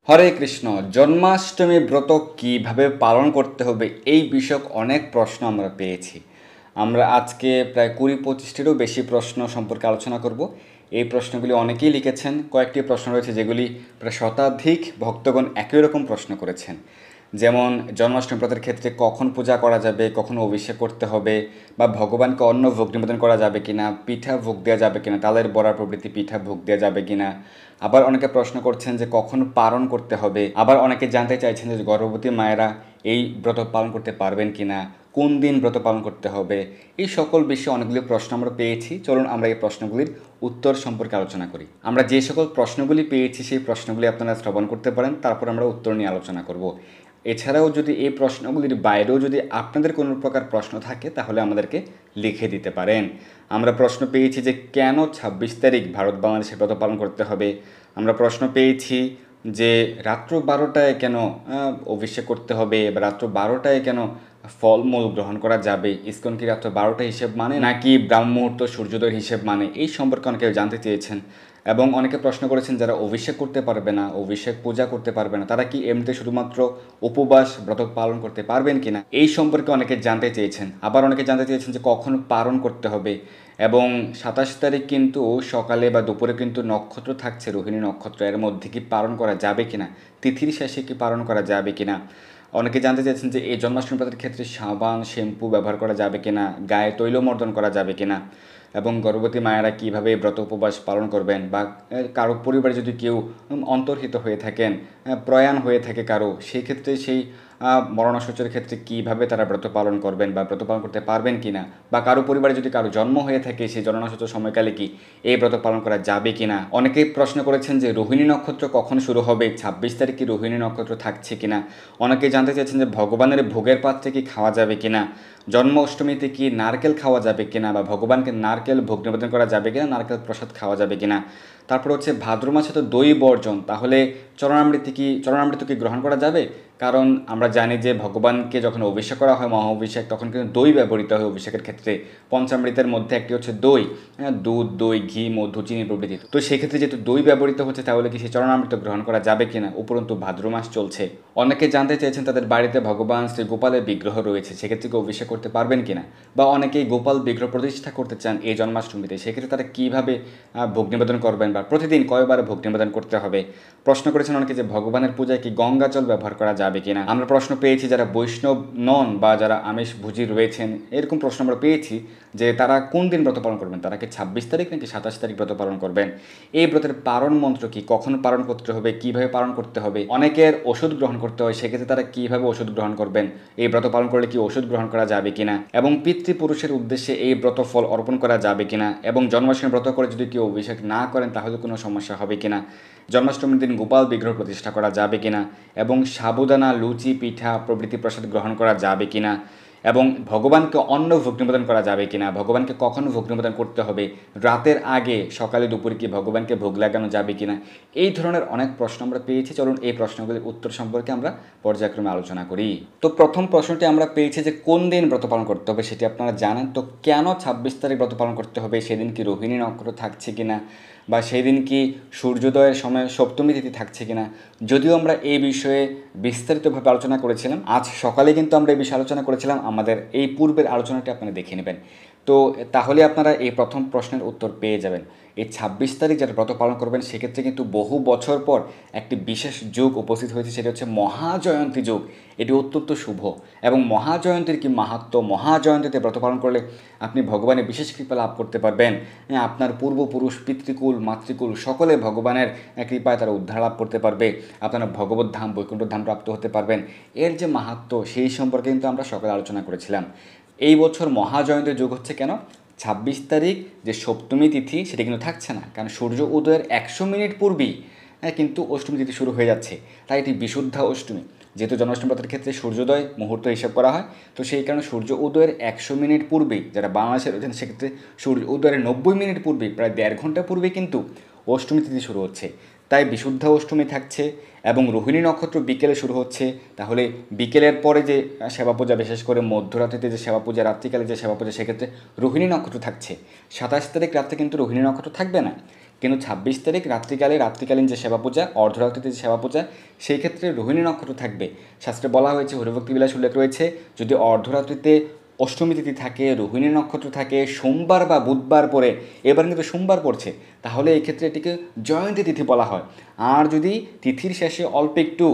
হরে কৃষ্ণ। জন্মাষ্টমী ব্রত কিভাবে পালন করতে হবে এই বিষয়ক অনেক প্রশ্ন আমরা পেয়েছি। আমরা আজকে প্রায় ২০-২৫টিরও বেশি প্রশ্ন সম্পর্কে আলোচনা করব। এই প্রশ্নগুলি অনেকেই লিখেছেন। কয়েকটি প্রশ্ন রয়েছে যেগুলি প্রায় শতাধিক ভক্তগণ একই রকম প্রশ্ন করেছেন। যেমন জন্মাষ্টমী ব্রতের ক্ষেত্রে কখন পূজা করা যাবে, কখন অভিষেক করতে হবে, বা ভগবানকে অন্ন ভোগ নিবেদন করা যাবে কিনা, পিঠা ভোগ দেওয়া যাবে কিনা, তালের বড়া প্রভৃতি পিঠা ভোগ দেওয়া যাবে কিনা। আবার অনেকে প্রশ্ন করছেন যে কখন পালন করতে হবে। আবার অনেকে জানতে চাইছেন যে গর্ভবতী মায়েরা এই ব্রত পালন করতে পারবেন কিনা, কোন দিন ব্রত পালন করতে হবে। এই সকল বিষয়ে অনেকগুলি প্রশ্ন আমরা পেয়েছি। চলুন আমরা এই প্রশ্নগুলির উত্তর সম্পর্কে আলোচনা করি। আমরা যে সকল প্রশ্নগুলি পেয়েছি সেই প্রশ্নগুলি আপনারা শ্রবণ করতে পারেন, তারপর আমরা উত্তর নিয়ে আলোচনা করব। এছাড়াও যদি এই প্রশ্নগুলির বাইরেও যদি আপনাদের কোনো প্রকার প্রশ্ন থাকে তাহলে আমাদেরকে লিখে দিতে পারেন। আমরা প্রশ্ন পেয়েছি যে কেন ২৬ তারিখ ভারত বাংলাদেশে ব্রত পালন করতে হবে। আমরা প্রশ্ন পেয়েছি যে রাত্র ১২টায় কেন অভিষেক করতে হবে, বা রাত্র ১২টায় কেন ফলমূল গ্রহণ করা যাবে। ইসকন কি রাত্র ১২টা হিসেব মানে নাকি ব্রাহ্ম মুহূর্ত সূর্যোদয়ের হিসেব মানে, এই সম্পর্কে অনেকে জানতে চেয়েছেন। এবং অনেকে প্রশ্ন করেছেন যারা অভিষেক করতে পারবে না, অভিষেক পূজা করতে পারবে না, তারা কি এমনিতে শুধুমাত্র উপবাস ব্রত পালন করতে পারবেন কিনা, এই সম্পর্কে অনেকে জানতে চেয়েছেন। আবার অনেকে জানতে চেয়েছেন যে কখন পালন করতে হবে। এবং ২৭ তারিখ কিন্তু সকালে বা দুপুরে কিন্তু নক্ষত্র থাকছে, রোহিণী নক্ষত্র, এর মধ্যে কি পালন করা যাবে কিনা, তিথির শেষে কি পালন করা যাবে কিনা। অনেকে জানতে চাইছেন যে এই জন্মাষ্টমী ব্রতের ক্ষেত্রে সাবান শ্যাম্পু ব্যবহার করা যাবে কিনা, গায়ে তৈলমর্দন করা যাবে কিনা, এবং গর্ভবতী মায়েরা কীভাবে ব্রত উপবাস পালন করবেন, বা কারো পরিবারে যদি কেউ অন্তর্হিত হয়ে থাকেন, প্রয়াণ হয়ে থাকে কারো, সেই ক্ষেত্রে সেই মরণাসূচের ক্ষেত্রে কীভাবে তারা ব্রত পালন করবেন বা ব্রত পালন করতে পারবেন কি না, বা কারো পরিবারে যদি কারো জন্ম হয়ে থাকে সেই জননাসূচক সময়কালে কি এই ব্রত পালন করা যাবে কি না। অনেকেই প্রশ্ন করেছেন যে রোহিণী নক্ষত্র কখন শুরু হবে, ২৬ তারিখে রোহিণী নক্ষত্র থাকছে কিনা। অনেকেই জানতে চাইছেন যে ভগবানের ভোগের পাত্রে কি খাওয়া যাবে কিনা, জন্ম অষ্টমীতে কি নারকেল খাওয়া যাবে কিনা, বা ভগবানকে নারকেল ভোগ নিবেদন করা যাবে কিনা, নারকেল প্রসাদ খাওয়া যাবে কিনা। তারপর হচ্ছে ভাদ্র মাসে তো দই বর্জন, তাহলে চরণামৃত কি গ্রহণ করা যাবে। কারণ আমরা জানি যে ভগবানকে যখন অভিষেক করা হয় মহা অভিষেক, তখন কিন্তু দই ব্যবহৃত হয় অভিষেকের ক্ষেত্রে। পঞ্চামৃতের মধ্যে একটি হচ্ছে দই, দুধ, দই, ঘি, মধু, চিনি প্রভৃতি। তো সেক্ষেত্রে যেহেতু দই ব্যবহৃত হচ্ছে, তাহলে কি সেই চরণামৃত গ্রহণ করা যাবে কিনা, উপরন্তু ভাদ্র মাস চলছে। অনেকে জানতে চেয়েছেন তাদের বাড়িতে ভগবান শ্রী গোপালের বিগ্রহ রয়েছে, সেক্ষেত্রে কি অভিষেক করতে পারবেন কিনা, বা অনেকেই গোপাল বিগ্রহ প্রতিষ্ঠা করতে চান এই জন্মাষ্টমীতে, সেক্ষেত্রে তারা কীভাবে ভোগ নিবেদন করবেন, বা প্রতিদিন কয়বার ভোগ নিবেদন করতে হবে। প্রশ্ন করেছেন অনেকে যে ভগবানের পূজায় কি গঙ্গা জল ব্যবহার করা যাবে কিনা। আমরা প্রশ্ন পেয়েছি যারা বৈষ্ণব নন বা যারা আমিষ ভুজি রয়েছেন, এরকম প্রশ্ন আমরা পেয়েছি যে তারা কোন দিন ব্রত পালন করবেন, তারা কি ২৬ তারিখ নাকি ২৭ তারিখ ব্রত পালন করবেন। এই ব্রতের পালন মন্ত্র কি, কখন পালন করতে হবে, কিভাবে পালন করতে হবে। অনেকের ওষুধ গ্রহণ করতে হয়, সেক্ষেত্রে তারা কিভাবে ওষুধ গ্রহণ করবেন, এই ব্রত পালন করলে কি ওষুধ গ্রহণ করা যাবে কিনা, এবং পিতৃপুরুষের উদ্দেশ্যে এই ব্রত ফল অর্পণ করা যাবে কিনা, এবং জন্মাষ্টমী ব্রত করে যদি কেউ অভিষেক না করেন তাহলে কোনো সমস্যা হবে কিনা, জন্মাষ্টমীর দিন গোপাল বিগ্রহ প্রতিষ্ঠা করা যাবে কিনা, এবং সাবুদানা, লুচি, পিঠা প্রভৃতি প্রসাদ গ্রহণ করা যাবে কিনা, এবং ভগবানকে অন্ন ভোগ নিবেদন করা যাবে কিনা, ভগবানকে কখন ভোগ নিবেদন করতে হবে, রাতের আগে, সকালে, দুপুরে কি ভগবানকে ভোগ লাগানো যাবে কিনা। এই ধরনের অনেক প্রশ্ন আমরা পেয়েছি। চলুন এই প্রশ্নগুলির উত্তর সম্পর্কে আমরা পর্যায়ক্রমে আলোচনা করি। তো প্রথম প্রশ্নটি আমরা পেয়েছি যে কোন দিন ব্রত পালন করতে হবে, সেটি আপনারা জানেন। তো কেন ২৬ তারিখ ব্রত পালন করতে হবে, সেদিন কি রোহিণী নক্ষত্র থাকছে কিনা, বা সেই দিন কি সূর্যোদয়ের সময় সপ্তমী তিথি থাকছে কিনা। যদিও আমরা এই বিষয়ে বিস্তারিতভাবে আলোচনা করেছিলাম, আজ সকালে কিন্তু আমরা এই বিষয়ে আলোচনা করেছিলাম, আমাদের এই পূর্বের আলোচনাটি আপনারা দেখে নেবেন। তো তাহলে আপনারা এই প্রথম প্রশ্নের উত্তর পেয়ে যাবেন। এই ২৬ তারিখ যারা ব্রত পালন করবেন, সেক্ষেত্রে কিন্তু বহু বছর পর একটি বিশেষ যুগ উপস্থিত হয়েছে, সেটি হচ্ছে মহাজয়ন্তী যুগ। এটি অত্যন্ত শুভ। এবং মহাজয়ন্তীর কি মাহাত্ম্য, মহাজয়ন্তীতে ব্রত পালন করলে আপনি ভগবানের বিশেষ কৃপা লাভ করতে পারবেন। আপনার পূর্বপুরুষ, পিতৃকুল, মাতৃকুল সকলে ভগবানের কৃপায় তারা উদ্ধার লাভ করতে পারবে। আপনারা ভগবত ধাম, বৈকুণ্ঠ ধাম প্রাপ্ত হতে পারবেন। এর যে মাহাত্ম্য, সেই সম্পর্কে কিন্তু আমরা সকালে আলোচনা করেছিলাম। এই বছর মহাজয়ন্তীর যুগ হচ্ছে কেন, ২৬ তারিখ যে সপ্তমী তিথি সেটা কিন্তু থাকছে না, কারণ সূর্য উদয়ের ১০০ মিনিট পূর্বেই কিন্তু অষ্টমী তিথি শুরু হয়ে যাচ্ছে। তাই এটি বিশুদ্ধা অষ্টমী। যেহেতু জন্মাষ্টমী ব্রতের ক্ষেত্রে সূর্যোদয় মুহূর্ত হিসাব করা হয়, তো সেই কারণে সূর্য উদয়ের ১০০ মিনিট পূর্বেই যারা বাংলাদেশে রয়েছেন, সেক্ষেত্রে সূর্য উদয়ের ৯০ মিনিট পূর্বেই, প্রায় ১.৫ ঘন্টা পূর্বে কিন্তু অষ্টমী তিথি শুরু হচ্ছে। তাই বিশুদ্ধা অষ্টমী থাকছে, এবং রোহিণী নক্ষত্র বিকেলে শুরু হচ্ছে। তাহলে বিকেলের পরে যে সেবা পূজা, বিশেষ করে মধ্যরাত্রিতে যে সেবা পূজা, রাত্রিকালে যে সেবা পূজা, সেক্ষেত্রে রোহিণী নক্ষত্র থাকছে। ২৭ তারিখ রাত্রে কিন্তু রোহিণী নক্ষত্র থাকবে না, কিন্তু 26 তারিখ রাত্রিকালীন যে সেবা পূজা, অর্ধরাত্রিতে যে সেবা পূজা, সেই ক্ষেত্রে রোহিণী নক্ষত্র থাকবে। শাস্ত্রে বলা হয়েছে, হরিভক্তি বিলাস উল্লেখ রয়েছে, যদি অর্ধরাত্রিতে অষ্টমী তিথি থাকে, রোহিণী নক্ষত্র থাকে, সোমবার বা বুধবার পরে, এবার কিন্তু সোমবার পড়ছে, তাহলে এই ক্ষেত্রে এটিকে জয়ন্তী তিথি বলা হয়। আর যদি তিথির শেষে অল্প একটু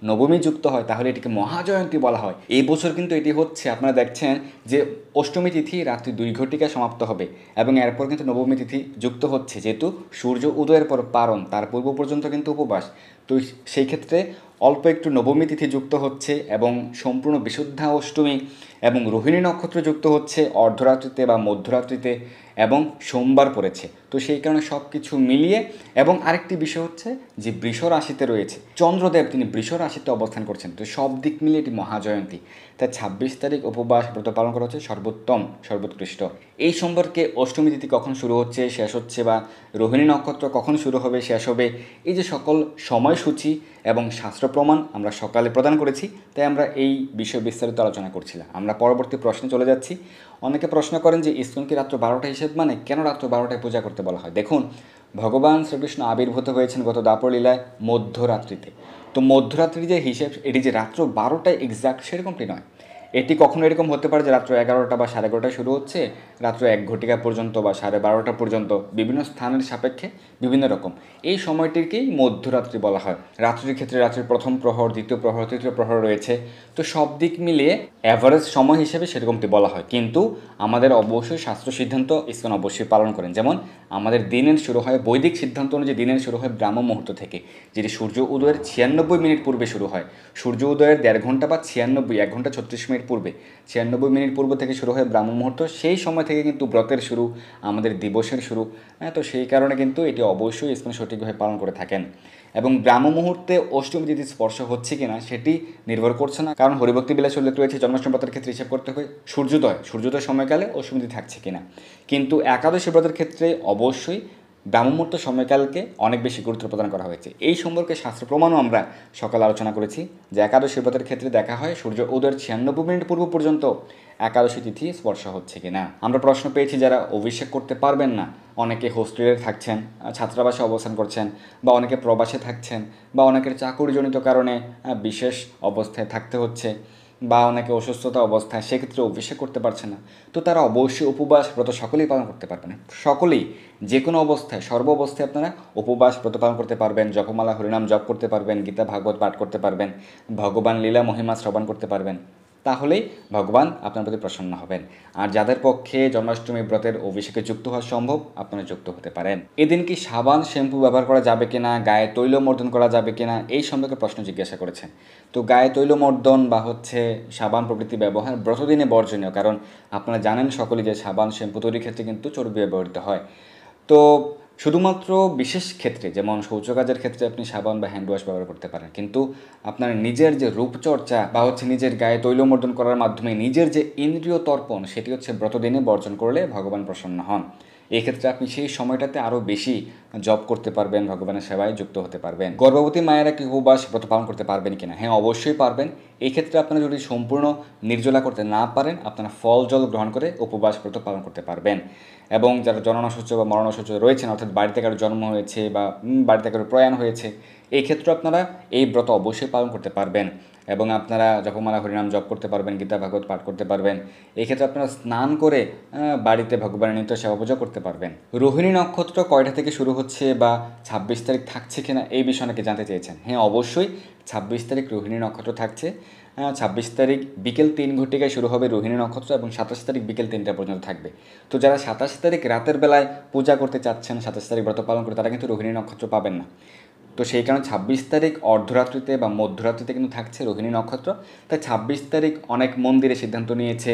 নবমী যুক্ত হয় তাহলে এটিকে মহাজয়ন্তী বলা হয়। এই বছর কিন্তু এটি হচ্ছে, আপনারা দেখছেন যে অষ্টমী তিথি রাত্রি 2 ঘটিকায় সমাপ্ত হবে এবং এরপর কিন্তু নবমী তিথি যুক্ত হচ্ছে, যেহেতু সূর্য উদয়ের পর পারণ, তার পূর্ব পর্যন্ত কিন্তু উপবাস। তো সেই ক্ষেত্রে অল্প একটু নবমী তিথি যুক্ত হচ্ছে এবং সম্পূর্ণ বিশুদ্ধা অষ্টমী এবং রোহিণী নক্ষত্র যুক্ত হচ্ছে অর্ধরাত্রিতে বা মধ্যরাত্রিতে এবং সোমবার পড়েছে। তো সেই কারণে সব কিছু মিলিয়ে, এবং আরেকটি বিষয় হচ্ছে যে বৃষ রাশিতে রয়েছে চন্দ্রদেব, তিনি বৃষ রাশিতে অবস্থান করছেন, তো সব দিক মিলিয়ে এটি মহাজয়ন্তী। তাই 26 তারিখ উপবাস ব্রত পালন করা হচ্ছে সর্বোত্তম, সর্বোৎকৃষ্ট। এই সম্পর্কে অষ্টমী তিথি কখন শুরু হচ্ছে শেষ হচ্ছে, বা রোহিণী নক্ষত্র কখন শুরু হবে শেষ হবে, এই যে সকল সময়সূচি এবং শাস্ত্র প্রমাণ আমরা সকালে প্রদান করেছি, তাই আমরা এই বিষয়ে বিস্তারিত আলোচনা করছিলাম। আমরা পরবর্তী প্রশ্নে চলে যাচ্ছি। অনেকে প্রশ্ন করেন যে ইসকন কি রাত্র 12টা হিসেব মানে, কেন রাত্র 12টায় পূজা করতে বলা হয়? দেখুন, ভগবান শ্রীকৃষ্ণ আবির্ভূত হয়েছেন গত দাপর লীলায় মধ্যরাত্রিতে। তো মধ্যরাত্রির যে হিসেব, এটি যে রাত্র 12টায় এক্সাক্ট সেরকমটি নয়। এটি কখনো এরকম হতে পারে যে রাত্র 11টা বা 11:30টায় শুরু হচ্ছে, রাত্র 1 ঘটিকা পর্যন্ত বা 12:30টা পর্যন্ত, বিভিন্ন স্থানের সাপেক্ষে বিভিন্ন রকম। এই সময়টিকেই মধ্যরাত্রি বলা হয়। রাত্রির ক্ষেত্রে রাত্রির প্রথম প্রহর, দ্বিতীয় প্রহর, তৃতীয় প্রহর রয়েছে। তো সব দিক মিলিয়ে অ্যাভারেজ সময় হিসেবে সেরকমটি বলা হয়, কিন্তু আমাদের অবশ্যই শাস্ত্র সিদ্ধান্ত ইসকন অবশ্যই পালন করেন। যেমন আমাদের দিনের শুরু হয়, বৈদিক সিদ্ধান্ত অনুযায়ী দিনের শুরু হয় ব্রাহ্ম মুহূর্ত থেকে, যেটি সূর্য উদয়ের 96 মিনিট পূর্বে শুরু হয়। সূর্য উদয়ের 1.5 ঘন্টা বা 1 ঘন্টা 36 মিনিট পূর্বে, 96 মিনিট পূর্ব থেকে শুরু হয় ব্রাহ্ম মুহূর্ত। সেই সময় থেকে কিন্তু ব্রতের শুরু, আমাদের দিবসের শুরু। তো সেই কারণে কিন্তু এটি অবশ্যই ইসকন সঠিকভাবে পালন করে থাকেন। এবং ব্রাহ্ম মুহূর্তে অষ্টমী তিথি স্পর্শ হচ্ছে কিনা সেটি নির্ভর করছে না, কারণ হরিভক্তি বিলাস উল্লেখ রয়েছে জন্মাষ্টমী ব্রতের ক্ষেত্রে হিসাব করতে হবে সূর্যোদয় সময়কালে অষ্টমী তিথি থাকছে কিনা। কিন্তু একাদশী ব্রতের ক্ষেত্রে অবশ্যই ব্রাহ্ম মুহূর্ত সময়কালকে অনেক বেশি গুরুত্ব প্রদান করা হয়েছে। এই সম্পর্কে শাস্ত্র প্রমাণও আমরা সকালে আলোচনা করেছি যে একাদশী ব্রতের ক্ষেত্রে দেখা হয় সূর্য উদয়ের 96 মিনিট পূর্ব পর্যন্ত একাদশী তিথি স্পর্শ হচ্ছে কিনা। আমরা প্রশ্ন পেয়েছি যারা অভিষেক করতে পারবেন না, অনেকে হোস্টেলে থাকছেন, ছাত্রাবাসে অবস্থান করছেন, বা অনেকে প্রবাসে থাকছেন, বা অনেকের চাকুরিজনিত কারণে বিশেষ অবস্থায় থাকতে হচ্ছে, বা অনেকে অসুস্থতা অবস্থায়, সেক্ষেত্রে অভিষেক করতে পারছে না। তো তারা অবশ্যই উপবাস ব্রত সকলেই পালন করতে পারবেন। সকলেই যে কোনো অবস্থায়, সর্ব অবস্থায় আপনারা উপবাস ব্রত পালন করতে পারবেন, জপমালা হরিনাম জপ করতে পারবেন, গীতা ভাগবত পাঠ করতে পারবেন, ভগবান লীলা মহিমা শ্রবণ করতে পারবেন, তাহলেই ভগবান আপনার প্রতি প্রসন্ন হবেন। আর যাদের পক্ষে জন্মাষ্টমী ব্রতের অভিষেকে যুক্ত হওয়া সম্ভব, আপনারা যুক্ত হতে পারেন। এদিন কি সাবান শ্যাম্পু ব্যবহার করা যাবে কিনা, গায়ে তৈলমর্দন করা যাবে কিনা, এই সম্পর্কে প্রশ্ন জিজ্ঞাসা করেছেন। তো গায়ে তৈলমর্দন বা সাবান প্রভৃতি ব্যবহার ব্রতদিনে বর্জনীয়, কারণ আপনারা জানেন সকলেই যে সাবান শ্যাম্পু তৈরির ক্ষেত্রে কিন্তু চর্বি ব্যবহৃত হয়। তো শুধুমাত্র বিশেষ ক্ষেত্রে, যেমন শৌচকাজের ক্ষেত্রে আপনি সাবান বা হ্যান্ড ওয়াশ ব্যবহার করতে পারেন, কিন্তু আপনার নিজের যে রূপচর্চা বা নিজের গায়ে তৈলমর্দন করার মাধ্যমে নিজের যে ইন্দ্রিয় তর্পণ, সেটি ব্রতদিনে বর্জন করলে ভগবান প্রসন্ন হন। এক্ষেত্রে আপনি সেই সময়টাতে আরও বেশি জব করতে পারবেন, ভগবানের সেবায় যুক্ত হতে পারবেন। গর্ভবতী মায়েরা কি উপবাস ব্রত পালন করতে পারবেন কিনা? হ্যাঁ, অবশ্যই পারবেন। এই ক্ষেত্রে আপনারা যদি সম্পূর্ণ নির্জলা করতে না পারেন, আপনারা ফল জল গ্রহণ করে উপবাস ব্রত পালন করতে পারবেন। এবং যারা জননাশৌচ বা মরণাশৌচ রয়েছেন, অর্থাৎ বাড়িতে কারো জন্ম হয়েছে বা বাড়িতে কারো প্রয়াণ হয়েছে, এই ক্ষেত্রে আপনারা এই ব্রত অবশ্যই পালন করতে পারবেন। এবং আপনারা জপমালা হরিনাম জপ করতে পারবেন, গীতা ভাগবত পাঠ করতে পারবেন। এই ক্ষেত্রে আপনারা স্নান করে বাড়িতে ভগবানের নিত্য সেবা পূজা করতে পারবেন। রোহিণী নক্ষত্র কয়টা থেকে শুরু হচ্ছে বা 26 তারিখ থাকছে কিনা, এই বিষয়ে অনেকে জানতে চেয়েছেন। হ্যাঁ, অবশ্যই 26 তারিখ রোহিণী নক্ষত্র থাকছে। 26 তারিখ বিকেল 3 ঘটিকায় শুরু হবে রোহিণী নক্ষত্র এবং 27 তারিখ বিকেল 3টা পর্যন্ত থাকবে। তো যারা 27 তারিখ রাতের বেলায় পূজা করতে চাচ্ছেন, 27 তারিখ ব্রত পালন করে, তারা কিন্তু রোহিণী নক্ষত্র পাবেন না। তো সেই কারণে 26 তারিখ অর্ধরাত্রিতে বা মধ্যরাত্রিতে কিন্তু থাকছে রোহিণী নক্ষত্র। তাই 26 তারিখ অনেক মন্দিরে সিদ্ধান্ত নিয়েছে,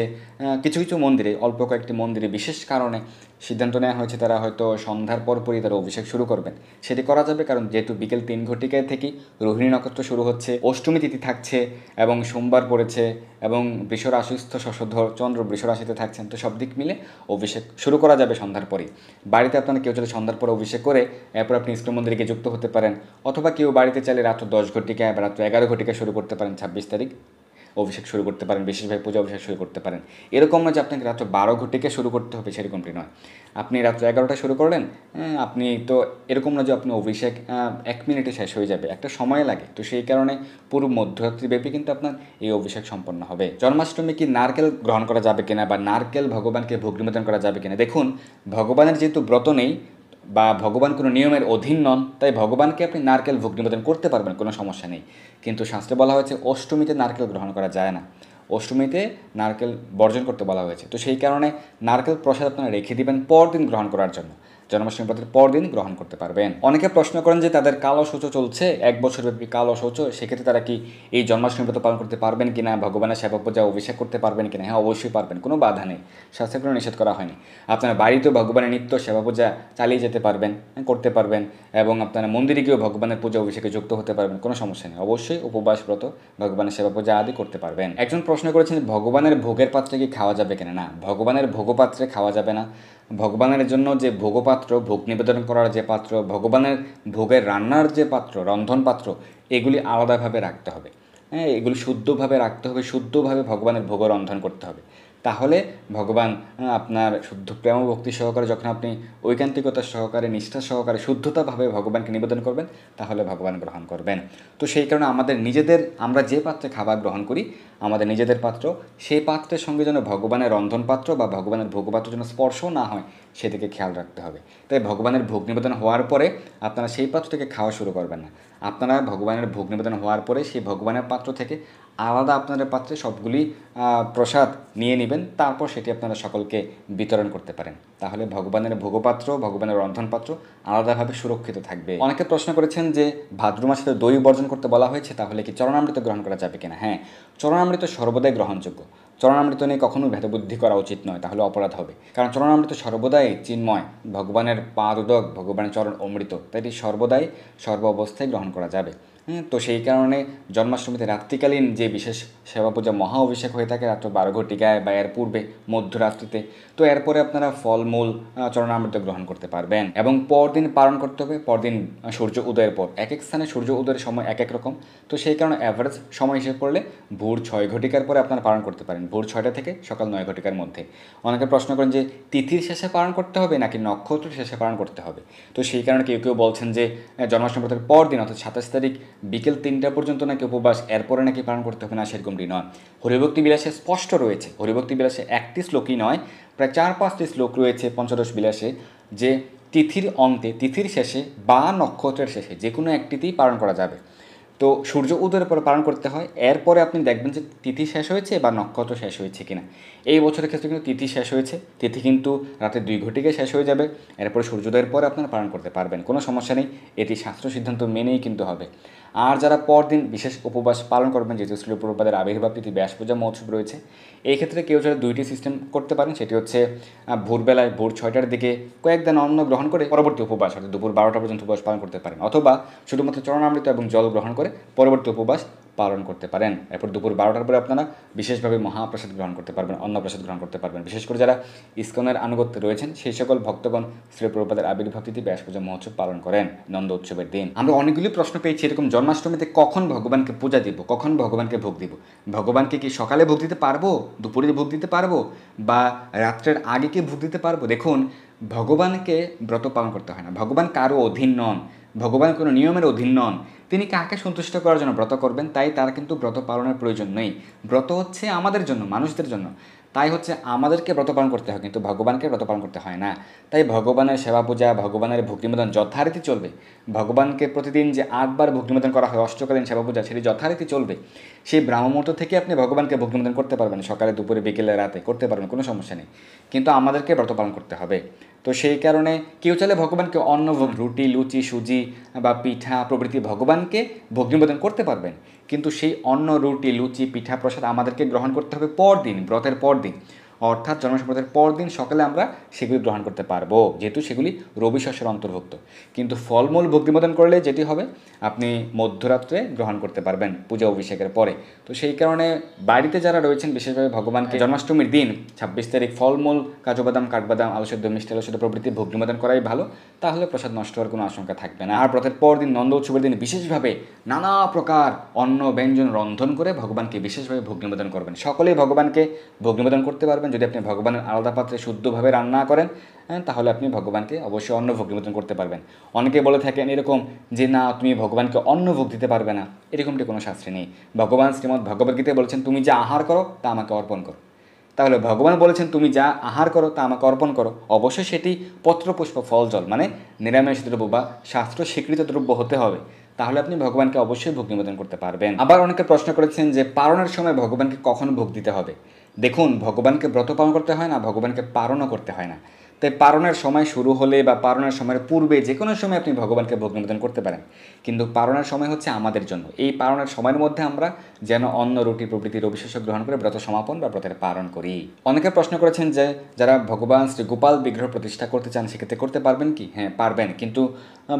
কিছু কিছু মন্দিরে, অল্প কয়েকটি মন্দিরে বিশেষ কারণে সিদ্ধান্ত নেওয়া হয়েছে তারা হয়তো সন্ধ্যার পরপরই তারা অভিষেক শুরু করবেন। সেটি করা যাবে, কারণ যেহেতু বিকেল 3 ঘটিকায় থেকেই রোহিণী নক্ষত্র শুরু হচ্ছে, অষ্টমী তিথি থাকছে এবং সোমবার পড়েছে, এবং বৃষ রাশিস্থ শশধর চন্দ্র বৃষ রাশিতে থাকছেন। তো সব দিক মিলে অভিষেক শুরু করা যাবে সন্ধ্যার পরেই। বাড়িতে আপনারা কেউ যদি সন্ধ্যার পরে অভিষেক করে এরপর আপনি ইস্কন মন্দিরে গিয়ে যুক্ত হতে পারেন, অথবা কেউ বাড়িতে চাইলে রাত্র 10 ঘটিকায় বা রাত্র 11 ঘটিকায় শুরু করতে পারেন 26 তারিখ। অভিষেক শুরু করতে পারেন, বিশেষভাবে পূজা অভিষেক শুরু করতে পারেন। এরকম নয় যে আপনাকে রাত্র 12 ঘটিকে শুরু করতে হবে, সেরকমটি নয়। আপনি রাত্র 11টায় শুরু করলেন, আপনি তো এরকম না যে আপনি অভিষেক 1 মিনিটে শেষ হয়ে যাবে, একটা সময় লাগে। তো সেই কারণে পুরো মধ্যরাত্রিব্যাপী কিন্তু আপনার এই অভিষেক সম্পন্ন হবে। জন্মাষ্টমী কি নারকেল গ্রহণ করা যাবে কিনা বা নারকেল ভগবানকে ভোগ নিবেদন করা যাবে কিনা, দেখুন ভগবানের যেহেতু ব্রত নেই বা ভগবান কোনো নিয়মের অধীন নন, তাই ভগবানকে আপনি নারকেল ভোগ নিবেদন করতে পারবেন, কোনো সমস্যা নেই। কিন্তু শাস্ত্রে বলা হয়েছে অষ্টমীতে নারকেল গ্রহণ করা যায় না, অষ্টমীতে নারকেল বর্জন করতে বলা হয়েছে। তো সেই কারণে নারকেল প্রসাদ আপনারা রেখে দিবেন পরদিন গ্রহণ করার জন্য, জন্মাষ্টমী ব্রতের পরদিন গ্রহণ করতে পারবেন। অনেকে প্রশ্ন করেন যে তাদের কালো শৌচ চলছে, 1 বছরব্যাপী কালো শৌচ, সেক্ষেত্রে তারা কি এই জন্মাষ্টমী ব্রত পালন করতে পারবেন কিনা, ভগবানের সেবা পূজা অভিষেক করতে পারবেন কিনা? হ্যাঁ, অবশ্যই পারবেন, কোনো বাধা নেই, শাস্ত্রে কোনো নিষেধ করা হয়নি। আপনারা বাড়িতেও ভগবানের নিত্য সেবা পূজা চালিয়ে যেতে পারবেন, করতে পারবেন, এবং আপনারা মন্দিরে গিয়েও ভগবানের পূজা অভিষেকে যুক্ত হতে পারবেন, কোনো সমস্যা নেই। অবশ্যই উপবাস ব্রত, ভগবানের সেবা পূজা আদি করতে পারবেন। একজন প্রশ্ন করেছেন ভগবানের ভোগের পাত্রে কি খাওয়া যাবে কিনা? না, ভগবানের ভোগপাত্রে খাওয়া যাবে না। ভগবানের জন্য যে ভোগপাত্র, ভোগ নিবেদন করার যে পাত্র, ভগবানের ভোগের রান্নার যে পাত্র, রন্ধন পাত্র, এগুলি আলাদাভাবে রাখতে হবে। হ্যাঁ, এগুলি শুদ্ধভাবে রাখতে হবে, শুদ্ধভাবে ভগবানের ভোগ রন্ধন করতে হবে। তাহলে ভগবান আপনার শুদ্ধ প্রেম ভক্তি সহকারে, যখন আপনি ঐকান্তিকতা সহকারে, নিষ্ঠা সহকারে, শুদ্ধতাভাবে ভগবানকে নিবেদন করবেন, তাহলে ভগবান গ্রহণ করবেন। তো সেই কারণে আমাদের নিজেদের, আমরা যে পাত্রে খাবার গ্রহণ করি, আমাদের নিজেদের পাত্র, সেই পাত্রের সঙ্গে যেন ভগবানের রন্ধন পাত্র বা ভগবানের ভোগপাত্র যেন স্পর্শ না হয়, সেদিকে খেয়াল রাখতে হবে। তাই ভগবানের ভোগ নিবেদন হওয়ার পরে আপনারা সেই পাত্র থেকে খাওয়া শুরু করবেন না। আপনারা ভগবানের ভোগ নিবেদন হওয়ার পরে সেই ভগবানের পাত্র থেকে আলাদা আপনাদের পাত্রে সবগুলি প্রসাদ নিয়ে নেবেন, তারপর সেটি আপনারা সকলকে বিতরণ করতে পারেন। তাহলে ভগবানের ভোগপাত্র, ভগবানের রন্ধনপাত্র আলাদাভাবে সুরক্ষিত থাকবে। অনেকে প্রশ্ন করেছেন যে ভাদ্র মাসে তো দই বর্জন করতে বলা হয়েছে, তাহলে কি চরণামৃত গ্রহণ করা যাবে কিনা? হ্যাঁ, চরণামৃত সর্বদাই গ্রহণযোগ্য। চরণামৃত নিয়ে কখনো ভেদবুদ্ধি করা উচিত নয়, তাহলে অপরাধ হবে। কারণ চরণামৃত সর্বদাই চিন্ময়, ভগবানের পাদ উদক, ভগবানের চরণ অমৃত, তাই এটি সর্বদাই সর্ব অবস্থায় গ্রহণ করা যাবে। তো সেই কারণে জন্মাষ্টমীতে রাত্রিকালীন যে বিশেষ সেবা পূজা মহা অভিষেক হয়ে থাকে রাত্র 12 ঘটিকায় বা এর পূর্বে মধ্যরাত্রিতে, তো এরপরে আপনারা ফলমূল চরণামৃত গ্রহণ করতে পারবেন। এবং পরদিন পালন করতে হবে, পরদিন সূর্য উদয়ের পর। এক এক স্থানে সূর্য উদয়ের সময় এক এক রকম, তো সেই কারণে অ্যাভারেজ সময় হিসেবে করলে ভোর 6 ঘটিকার পরে আপনারা পালন করতে পারেন, ভোর 6টা থেকে সকাল 9 ঘটিকার মধ্যে। অনেকে প্রশ্ন করেন যে তিথির শেষে পালন করতে হবে নাকি নক্ষত্রের শেষে পালন করতে হবে। তো সেই কারণে কেউ কেউ বলছেন যে জন্মাষ্টমী ব্রতের পর দিন অর্থাৎ 27 তারিখ বিকেল 3টা পর্যন্ত নাকি উপবাস, এরপরে নাকি পালন করতে হবে না, সেরকমটি নয়। হরিভক্তি বিলাসে স্পষ্ট রয়েছে, হরিভক্তি বিলাসে একটি শ্লোকই নয়, প্রায় 4-5টি শ্লোক রয়েছে পঞ্চদশ বিলাসে, যে তিথির অন্তে, তিথির শেষে বা নক্ষত্রের শেষে যে কোনো একটিতেই পালন করা যাবে। তো সূর্য উদয়ের পরে পালন করতে হয়, এরপরে আপনি দেখবেন যে তিথি শেষ হয়েছে বা নক্ষত্র শেষ হয়েছে কিনা। এই বছরের ক্ষেত্রে কিন্তু তিথি শেষ হয়েছে, তিথি কিন্তু রাতে 2 ঘটিকায় শেষ হয়ে যাবে, এরপরে সূর্যোদয়ের পরে আপনারা পালন করতে পারবেন, কোনো সমস্যা নেই। এটি শাস্ত্র সিদ্ধান্ত মেনেই কিন্তু হবে। আর যারা পরদিন বিশেষ উপবাস পালন করবেন, যেহেতু শ্রীল প্রভুপাদের আবির্ভাব তিথি ব্যাস পূজা মহোৎসব রয়েছে, এই ক্ষেত্রে কেউ যারা 2টি সিস্টেম করতে পারেন, সেটি হচ্ছে ভোরবেলায় ভোর 6টার দিকে কয়েকদিন অন্ন গ্রহণ করে পরবর্তী উপবাস অর্থাৎ দুপুর 12টা পর্যন্ত উপবাস পালন করতে পারেন, অথবা শুধুমাত্র চরণামৃত এবং জল গ্রহণ করে পরবর্তী উপবাস পালন করতে পারেন। এরপর দুপুর 12টার পরে আপনারা বিশেষভাবে মহাপ্রসাদ গ্রহণ করতে পারবেন, অন্নপ্রসাদ গ্রহণ করতে পারবেন। বিশেষ করে যারা ইসকনের আনুগত্যে রয়েছেন, সেই সকল ভক্তগণ শ্রী প্রভুপাদের আবির্ভাব তিথি ব্যাস পূজা মহোৎসব পালন করেন নন্দ উৎসবের দিন। আমরা অনেকগুলি প্রশ্ন পেয়েছি এরকম, জন্মাষ্টমীতে কখন ভগবানকে পূজা দিব, কখন ভগবানকে ভোগ দিব। ভগবানকে কি সকালে ভোগ দিতে পারবো, দুপুরে ভোগ দিতে পারবো, বা রাত্রের আগে কি ভোগ দিতে পারবো? দেখুন, ভগবানকে ব্রত পালন করতে হয় না, ভগবান কারো অধীন নন, ভগবান কোনো নিয়মের অধীন নন। তিনি কাকে সন্তুষ্ট করার জন্য ব্রত করবেন, তাই তার কিন্তু ব্রত পালনের প্রয়োজন নেই। ব্রত হচ্ছে আমাদের জন্য, মানুষদের জন্য, তাই হচ্ছে আমাদেরকে ব্রত পালন করতে হয়, কিন্তু ভগবানকে ব্রত পালন করতে হয় না। তাই ভগবানের সেবা পূজা, ভগবানের ভক্তি নিবেদন যথারীতি চলবে। ভগবানকে প্রতিদিন যে 8 বার ভক্তি নিবেদন করা হয়, অষ্টকালীন সেবা পূজা, সেটি যথারীতি চলবে। সেই ব্রাহ্মমুহূর্ত থেকে আপনি ভগবানকে ভক্তি নিবেদন করতে পারবেন, সকালে দুপুরে বিকেলে রাতে করতে পারবেন, কোনো সমস্যা নেই, কিন্তু আমাদেরকে ব্রত পালন করতে হবে। তো সেই কারণে কেউ চাইলে ভগবানকে অন্নভোগ, রুটি, লুচি, সুজি বা পিঠা প্রভৃতি ভগবানকে ভোগ নিবেদন করতে পারবেন, কিন্তু সেই অন্ন, রুটি, লুচি, পিঠা, প্রসাদ আমাদেরকে গ্রহণ করতে হবে পরদিন, ব্রতের পরদিন। অর্থাৎ জন্মাষ্টমী ব্রতের পরদিন সকালে আমরা সেগুলি গ্রহণ করতে পারবো, যেহেতু সেগুলি রবি শস্যের অন্তর্ভুক্ত। কিন্তু ফলমূল ভোগ নিবেদন করলে যেটি হবে, আপনি মধ্যরাত্রে গ্রহণ করতে পারবেন পূজা অভিষেকের পরে। তো সেই কারণে বাড়িতে যারা রয়েছেন, বিশেষভাবে ভগবানকে জন্মাষ্টমীর দিন 26 তারিখ ফলমূল, কাজু বাদাম, কাঠবাদাম, আলু সেদ্ধ, মিষ্টি আলু সেদ্ধ প্রভৃতি ভোগ নিবেদন করাই ভালো। তাহলে প্রসাদ নষ্ট হওয়ার কোনো আশঙ্কা থাকবে না। আর ব্রতের পর দিন নন্দ উৎসবের দিন বিশেষভাবে নানা প্রকার অন্ন ব্যঞ্জন রন্ধন করে ভগবানকে বিশেষভাবে ভোগ নিবেদন করবেন। সকলেই ভগবানকে ভোগ নিবেদন করতে পারবেন। যদি আপনি ভগবানের আলাদা পাত্রে শুদ্ধভাবে রান্না করেন, তাহলে আপনি ভগবানকে অবশ্যই অন্ন ভোগ নিবেদন করতে পারবেন। অনেকে বলে থাকেন এরকম যে না, তুমি ভগবানকে অন্ন ভোগ দিতে পারবে না, এরকমটি কোনো শাস্ত্রে নেই। ভগবান শ্রীমদ্ ভগবদ্গীতায় বলেছেন, তুমি যা আহার করো তা আমাকে অর্পণ করো। তাহলে ভগবান বলেছেন তুমি যা আহার করো তা আমাকে অর্পণ করো, অবশ্যই সেটি পত্রপুষ্প ফল জল মানে নিরামিষ দ্রব্য বা শাস্ত্র স্বীকৃত দ্রব্য হতে হবে। তাহলে আপনি ভগবানকে অবশ্যই ভোগ নিবেদন করতে পারবেন। আবার অনেকে প্রশ্ন করেছেন যে পারণের সময় ভগবানকে কখন ভোগ দিতে হবে। দেখুন, ভগবানকে ব্রত পালন করতে হয় না, ভগবানকে পারণও করতে হয় না। তাই পারণের সময় শুরু হলে বা পারণের সময়ের পূর্বে যে কোনো সময় আপনি ভগবানকে ভোগ নিবেদন করতে পারেন। কিন্তু পারণের সময় হচ্ছে আমাদের জন্য। এই পারণের সময়ের মধ্যে আমরা যেন অন্ন, রুটি প্রভৃতি রবিশস্য গ্রহণ করে ব্রত সমাপন বা ব্রতের পালন করি। অনেকে প্রশ্ন করেছেন যে যারা ভগবান শ্রী গোপাল বিগ্রহ প্রতিষ্ঠা করতে চান, সেক্ষেত্রে করতে পারবেন কি? হ্যাঁ, পারবেন। কিন্তু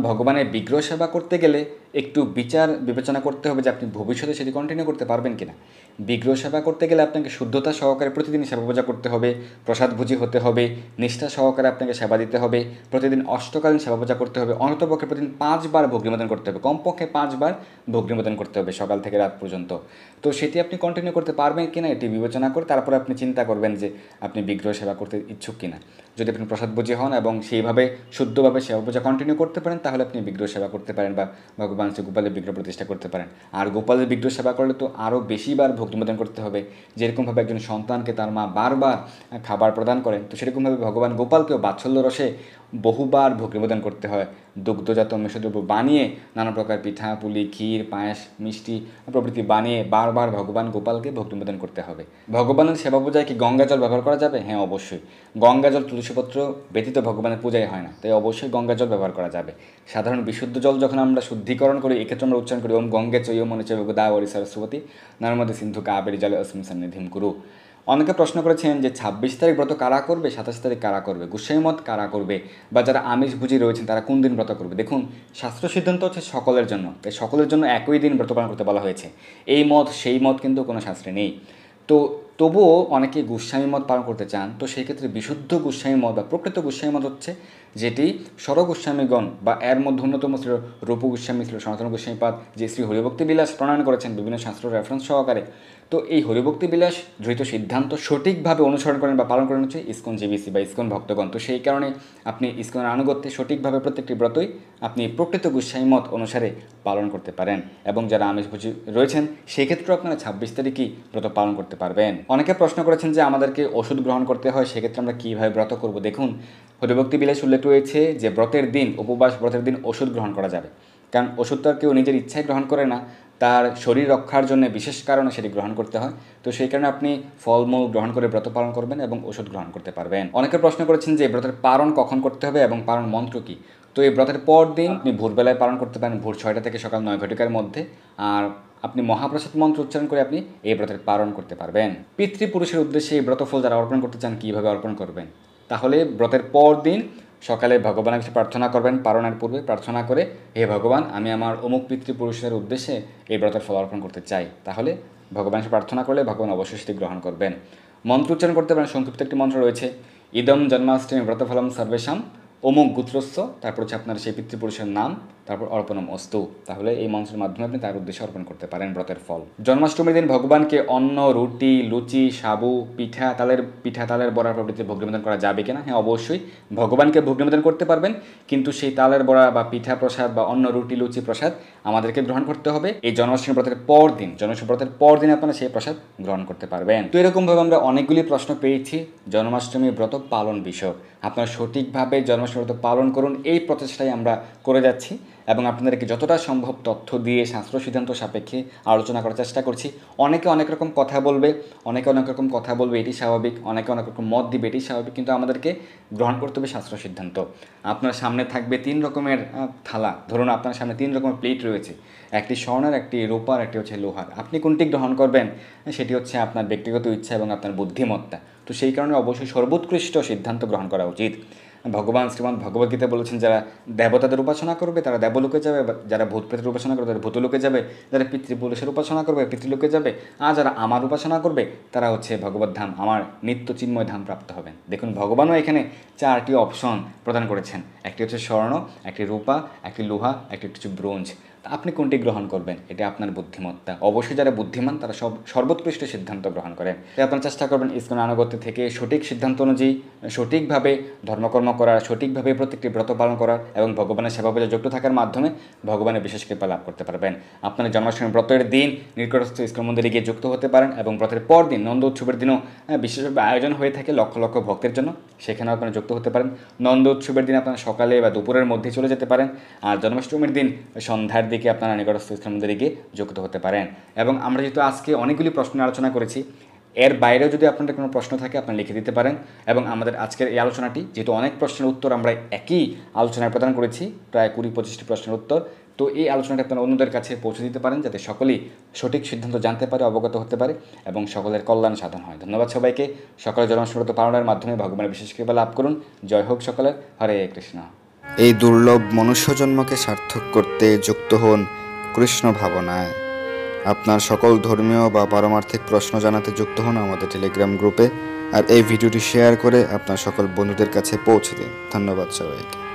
ভগবানের বিগ্রহ সেবা করতে গেলে একটু বিচার বিবেচনা করতে হবে যে আপনি ভবিষ্যতে সেটি কন্টিনিউ করতে পারবেন কিনা। বিগ্রহ সেবা করতে গেলে আপনাকে শুদ্ধতা সহকারে প্রতিদিন সেবা পূজা করতে হবে, প্রসাদভোজী হতে হবে, নিষ্ঠা সহকারে আপনাকে সেবা দিতে হবে, প্রতিদিন অষ্টকালীন সেবা পূজা করতে হবে, অন্ততপক্ষে প্রতিদিন 5 বার ভোগ নিবেদন করতে হবে, কমপক্ষে 5 বার ভোগ নিবেদন করতে হবে সকাল থেকে রাত পর্যন্ত। তো সেটি আপনি কন্টিনিউ করতে পারবেন কিনা এটি বিবেচনা করে তারপরে আপনি চিন্তা করবেন যে আপনি বিগ্রহ সেবা করতে ইচ্ছুক কিনা। যদি আপনি প্রসাদভোজী হন এবং সেইভাবে শুদ্ধভাবে সেবা পূজা কন্টিনিউ করতে পারেন, তাহলে আপনি বিগ্রহ সেবা করতে পারেন বা ভগবান শ্রী গোপালের বিগ্রহ প্রতিষ্ঠা করতে পারেন। আর গোপালের বিগ্রহ সেবা করলে তো আরও বেশিবার ভোগ নিবেদন করতে হবে। যেরকমভাবে একজন সন্তানকে তার মা বারবার খাবার প্রদান করেন, তো সেরকমভাবে ভগবান গোপালকেও বাৎসল্য রসে বহুবার ভোগ নিবেদন করতে হয়। দুগ্ধজাত মিষ্টদ্রব্য বানিয়ে নানা প্রকার পিঠা, পুলি, ক্ষীর, পায়েস, মিষ্টি প্রভৃতি বানিয়ে বারবার ভগবান গোপালকে ভোগ নিবেদন করতে হবে। ভগবানের সেবা পূজায় কি গঙ্গা জল ব্যবহার করা যাবে? হ্যাঁ, অবশ্যই। গঙ্গা জল, তুলসীপত্র ব্যতীত ভগবানের পূজাই হয় না, তাই অবশ্যই গঙ্গা জল ব্যবহার করা যাবে। সাধারণ বিশুদ্ধ জল যখন আমরা শুদ্ধিকরণ করি, এক্ষেত্রে আমরা উচ্চারণ করি ওম গঙ্গে চৈয় মনে চৈব গোদাবরী সরস্বতী নর্মদে সিন্ধু কাবেরী জলে অস্মিন সন্নিধিম কুরু। অনেকে প্রশ্ন করেছেন যে 26 তারিখ ব্রত কারা করবে, 27 তারিখ কারা করবে, গোসাই মত কারা করবে, বা যারা আমিষভোজী রয়েছেন তারা কোন দিন ব্রত করবে। দেখুন, শাস্ত্র সিদ্ধান্ত হচ্ছে সকলের জন্য, তাই সকলের জন্য একই দিন ব্রত পালন করতে বলা হয়েছে। এই মত সেই মত কিন্তু কোনো শাস্ত্রে নেই। তো তবুও অনেকে গোস্বামী মত পালন করতে চান। তো সেই ক্ষেত্রে বিশুদ্ধ গোস্বামী মত বা প্রকৃত গোস্বামী মত হচ্ছে যেটি স্বরগোস্বামীগণ বা এর মধ্যে অন্যতম শ্রী রূপ গোস্বামী, শ্রী সনাতন গোস্বামীপাদ যে শ্রী হরিভক্তি বিলাস প্রণয়ন করেছেন বিভিন্ন শাস্ত্র রেফারেন্স সহকারে। তো এই হরিভক্তি বিলাস ধৃত সিদ্ধান্ত সঠিকভাবে অনুসরণ করেন বা পালন করেন হচ্ছে ইসকন জিবিসি বা ইসকন ভক্তগণ। তো সেই কারণে আপনি ইসকনের আনুগত্যে সঠিকভাবে প্রত্যেকটি ব্রতই আপনি প্রকৃত গোস্বামী মত অনুসারে পালন করতে পারেন। এবং যারা আমিষভোজী রয়েছেন সেক্ষেত্রেও আপনারা 26 তারিখই ব্রত পালন করতে পারবেন। অনেকে প্রশ্ন করেছেন যে আমাদেরকে ওষুধ গ্রহণ করতে হয়, সেক্ষেত্রে আমরা কীভাবে ব্রত করব। দেখুন, হরিভক্তি বিলাস উল্লেখ রয়েছে যে ব্রতের দিন, উপবাস ব্রতের দিন ওষুধ গ্রহণ করা যাবে। কারণ ওষুধ তো আর কেউ নিজের ইচ্ছায় গ্রহণ করে না, তার শরীর রক্ষার জন্য বিশেষ কারণে সেটি গ্রহণ করতে হয়। তো সেই কারণে আপনি ফলমূল গ্রহণ করে ব্রত পালন করবেন এবং ওষুধ গ্রহণ করতে পারবেন। অনেকে প্রশ্ন করেছেন যে ব্রতের পালন কখন করতে হবে এবং পালন মন্ত্র কী। তো এই ব্রতের পর দিন আপনি ভোরবেলায় পালন করতে পারেন, ভোর 6টা থেকে সকাল 9 ঘটিকার মধ্যে। আর আপনি মহাপ্রসাদ মন্ত্র উচ্চারণ করে আপনি এই ব্রতের পালন করতে পারবেন। পিতৃপুরুষের উদ্দেশ্যে এই ব্রতফল যারা অর্পণ করতে চান, কীভাবে অর্পণ করবেন। তাহলে ব্রতের পর দিন সকালে ভগবানের কাছে প্রার্থনা করবেন, পালনের পূর্বে প্রার্থনা করে, হে ভগবান, আমি আমার অমুক পিতৃপুরুষের উদ্দেশ্যে এই ব্রতের ফল অর্পণ করতে চাই। তাহলে ভগবানের কাছে প্রার্থনা করলে ভগবান অবশ্যই সেটি গ্রহণ করবেন। মন্ত্র উচ্চারণ করতে পারেন। সংক্ষিপ্ত একটি মন্ত্র রয়েছে, ইদম জন্মাষ্টমী ব্রতফলম সর্বেশাম অমুক গোত্রস্য, তারপর হচ্ছে আপনার সেই পিতৃপুরুষের নাম, তারপর অর্পণম অস্তু। তাহলে এই মন্ত্রের মাধ্যমে আপনি তার উদ্দেশ্যে অর্পণ করতে পারেন ব্রতের ফল। জন্মাষ্টমীর দিন ভগবানকে অন্ন, রুটি, লুচি, সাবু, পিঠা তালের বড়া প্রভৃতি ভোগ নিবেদন করা যাবে কিনা? হ্যাঁ, অবশ্যই ভগবানকে ভোগ নিবেদন করতে পারবেন, কিন্তু সেই তালের বড়া বা পিঠা প্রসাদ বা অন্ন, রুটি, লুচি প্রসাদ আমাদেরকে গ্রহণ করতে হবে এই জন্মাষ্টমী ব্রতের পর দিন। জন্মাষ্টমী ব্রতের পর দিন আপনারা সেই প্রসাদ গ্রহণ করতে পারবেন। তো এরকমভাবে আমরা অনেকগুলি প্রশ্ন পেয়েছি জন্মাষ্টমী ব্রত পালন বিষয়ক। আপনারা সঠিকভাবে জন্মাষ্টমী ব্রত পালন করুন, এই প্রচেষ্টাই আমরা করে যাচ্ছি। এবং আপনাদেরকে যতটা সম্ভব তথ্য দিয়ে শাস্ত্র সিদ্ধান্ত সাপেক্ষে আলোচনা করার চেষ্টা করছি। অনেকে অনেক রকম কথা বলবে, এটি স্বাভাবিক, অনেকে অনেক রকম মত দিবে, এটি স্বাভাবিক, কিন্তু আমাদেরকে গ্রহণ করতে হবে শাস্ত্র সিদ্ধান্ত। আপনার সামনে থাকবে 3 রকমের থালা, ধরুন আপনার সামনে 3 রকমের প্লেট রয়েছে, একটি স্বর্ণের, একটি রূপার, একটি হচ্ছে লোহার। আপনি কোনটি গ্রহণ করবেন সেটি হচ্ছে আপনার ব্যক্তিগত ইচ্ছা এবং আপনার বুদ্ধিমত্তা। তো সেই কারণে অবশ্যই সর্বোৎকৃষ্ট সিদ্ধান্ত গ্রহণ করা উচিত। ভগবান শ্রীমদ্ ভগবদ্গীতা বলেছেন, যারা দেবতাদের উপাসনা করবে তারা দেবলোকে যাবে, যারা ভূত প্রেতের উপাসনা করবে তারা ভূতলোকে যাবে, যারা পিতৃপুরুষের উপাসনা করবে পিতৃলোকে যাবে, আর যারা আমার উপাসনা করবে তারা হচ্ছে ভগবত ধাম, আমার নিত্য চিন্ময় ধাম প্রাপ্ত হবেন। দেখুন ভগবানও এখানে 4টি অপশন প্রদান করেছেন, একটি হচ্ছে স্বর্ণ, একটি রূপা, একটি লোহা, একটি হচ্ছে ব্রোঞ্জ। আপনি কোনটি গ্রহণ করবেন এটা আপনার বুদ্ধিমত্তা। অবশ্যই যারা বুদ্ধিমান তারা সর্বোৎকৃষ্ট সিদ্ধান্ত গ্রহণ করেন। তাই আপনার চেষ্টা করবেন ইসকন আনুগত্য থেকে সঠিক সিদ্ধান্ত অনুযায়ী সঠিকভাবে ধর্মকর্ম করার, সঠিকভাবে প্রত্যেকটি ব্রত পালন করার এবং ভগবানের সেবা পূজা যুক্ত থাকার মাধ্যমে ভগবানের বিশেষ কৃপা লাভ করতে পারবেন। আপনার জন্মাষ্টমী ব্রতের দিন নিকটস্থ ইসকন মন্দিরে গিয়ে যুক্ত হতে পারেন এবং ব্রতের পর দিন নন্দ উৎসবের দিনও বিশেষভাবে আয়োজন হয়ে থাকে লক্ষ লক্ষ ভক্তের জন্য, সেখানেও আপনারা যুক্ত হতে পারেন। নন্দ উৎসবের দিন আপনারা সকালে বা দুপুরের মধ্যে চলে যেতে পারেন, আর জন্মাষ্টমীর দিন সন্ধ্যার দিকে আপনারা নিকটস্থ ইসকন মন্দিরে গিয়ে যুক্ত হতে পারেন। এবং আমরা যেহেতু আজকে অনেকগুলি প্রশ্ন আলোচনা করেছি, এর বাইরেও যদি আপনাদের কোনো প্রশ্ন থাকে আপনারা লিখে দিতে পারেন। এবং আমাদের আজকের এই আলোচনাটি যেহেতু অনেক প্রশ্নের উত্তর আমরা একই আলোচনায় প্রদান করেছি, প্রায় 20-25টি প্রশ্নের উত্তর, তো এই আলোচনাটি আপনারা অন্যদের কাছে পৌঁছে দিতে পারেন যাতে সকলেই সঠিক সিদ্ধান্ত জানতে পারে, অবগত হতে পারে এবং সকলের কল্যাণ সাধন হয়। ধন্যবাদ সবাইকে। সকলের জন্মাষ্টমী ব্রত পালনের মাধ্যমে ভগবানের বিশেষ কৃপা লাভ করুন। জয় হোক সকলের। হরে কৃষ্ণ। এই দুর্লভ মনুষ্য জন্মকে সার্থক করতে যুক্ত হন কৃষ্ণ ভাবনায়। আপনার সকল ধর্মীয় বা পারমার্থিক প্রশ্ন জানাতে যুক্ত হন আমাদের টেলিগ্রাম গ্রুপে, আর এই ভিডিওটি শেয়ার করে আপনার সকল বন্ধুদের কাছে পৌঁছে দিন। ধন্যবাদ সবাইকে।